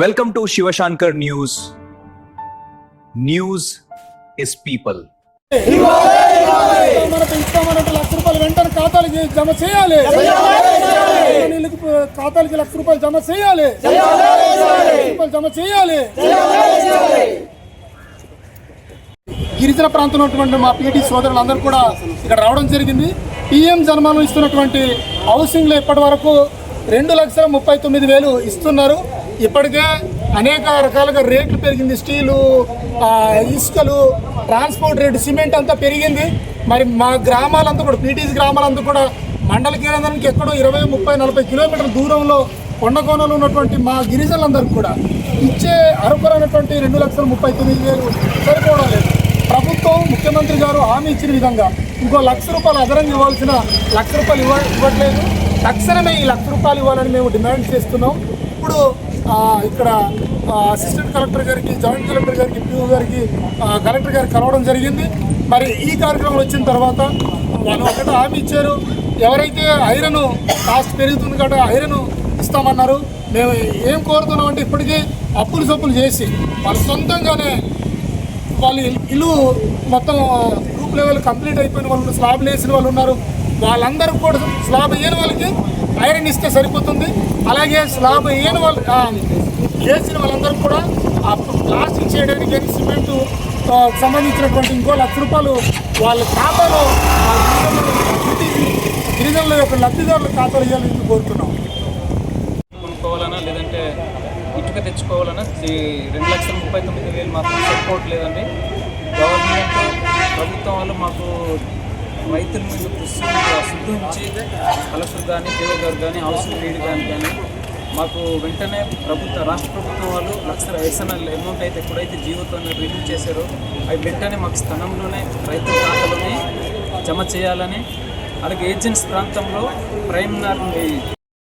Welcome to Shivashankar News. News is people. ₹1,00,000 వెంటనే ఖాతాలకి జమ చేయాలి. ఖాతాలకి ₹1,00,000 జమ చేయాలి. జమ చేయాలి. గిరిజన ప్రాంతంలో ఉన్నటువంటి మా పీటీ సోదరులందరూ కూడా ఇక్కడ రావడం జరిగింది. పిఎం జన్మలో ఇస్తున్నటువంటి హౌసింగ్లో ఇప్పటి వరకు 2,39,000 ఇస్తున్నారు. ఇప్పటికే అనేక రకాలుగా రేట్లు పెరిగింది. స్టీలు, ఇసుకలు, ట్రాన్స్పోర్ట్ రేటు, సిమెంట్ అంతా పెరిగింది. మరి మా గ్రామాలంతా కూడా పీటీసీ గ్రామాలంతా కూడా మండల కేంద్రానికి ఎక్కడో 20, 30, 40 కిలోమీటర్ల దూరంలో కొండకోనలో ఉన్నటువంటి మా గిరిజనులందరికీ కూడా ఇచ్చే అర్హులైనటువంటి 2,39,000 సరిపోవడం లేదు. ప్రభుత్వం, ముఖ్యమంత్రి గారు హామీ ఇచ్చిన విధంగా ఇంకో ₹1,00,000 అదనంగా ఇవ్వాల్సిన ₹1,00,000 ఇవ్వట్లేదు. తక్షణమే ఈ ₹1,00,000 ఇవ్వాలని మేము డిమాండ్ చేస్తున్నాం. ఇప్పుడు ఇక్కడ అసిస్టెంట్ కలెక్టర్ గారికి, జాయింట్ కలెక్టర్ గారికి, పిఓ గారికి, కలెక్టర్ గారికి కలవడం జరిగింది. మరి ఈ కార్యక్రమం వచ్చిన తర్వాత వాళ్ళు ఒకటే హామీ ఇచ్చారు. ఎవరైతే ఐరన్ కాస్ట్ పెరుగుతుంది కాబట్టి ఐరన్ ఇస్తామన్నారు. మేము ఏం కోరుతున్నామంటే ఇప్పటికీ అప్పులు సప్పులు చేసి వాళ్ళ సొంతంగానే వాళ్ళు ఇల్లు మొత్తం గ్రూప్ లెవెల్ కంప్లీట్ అయిపోయిన వాళ్ళు, స్లాబ్లు వేసిన వాళ్ళు ఉన్నారు. వాళ్ళందరూ కూడా స్లాబ్ వేయని వాళ్ళకి ఐరన్ ఇస్తే సరిపోతుంది. అలాగే స్లాబ్ వేయని వాళ్ళు వేసిన వాళ్ళందరూ కూడా ఆ ప్లాస్టిక్ చేయడానికి కానీ సిమెంటు సంబంధించినటువంటి ఇంకో ₹1,00,000 వాళ్ళ ఖాతాలో గిరిజనుల యొక్క లబ్ధిదారుల ఖాతాలు ఇవ్వాలని కోరుతున్నాం. కొనుక్కోవాలన్నా లేదంటే ఇటుక తెచ్చుకోవాలన్నా 2,39,000 మాత్రం సరిపోవట్లేదండి. గవర్నమెంట్, ప్రభుత్వం వాళ్ళు మాకు రైతుల మీద శుద్ధించి కలెక్టర్ కానీ, పిఓ గారు కానీ, హౌస్ రీడ్ కానీ మాకు వెంటనే రాష్ట్ర ప్రభుత్వం వాళ్ళు ఎక్స్ఎన్ఎల్ అమౌంట్ అయితే ఎప్పుడైతే జీవోతో రిలీజ్ చేశారో అవి వెంటనే మాకు స్థలంలోనే రైతుల ఖాతాలోనే జమ చేయాలని, అలాగే ఏజెన్సీ ప్రాంతంలో ప్రైమ్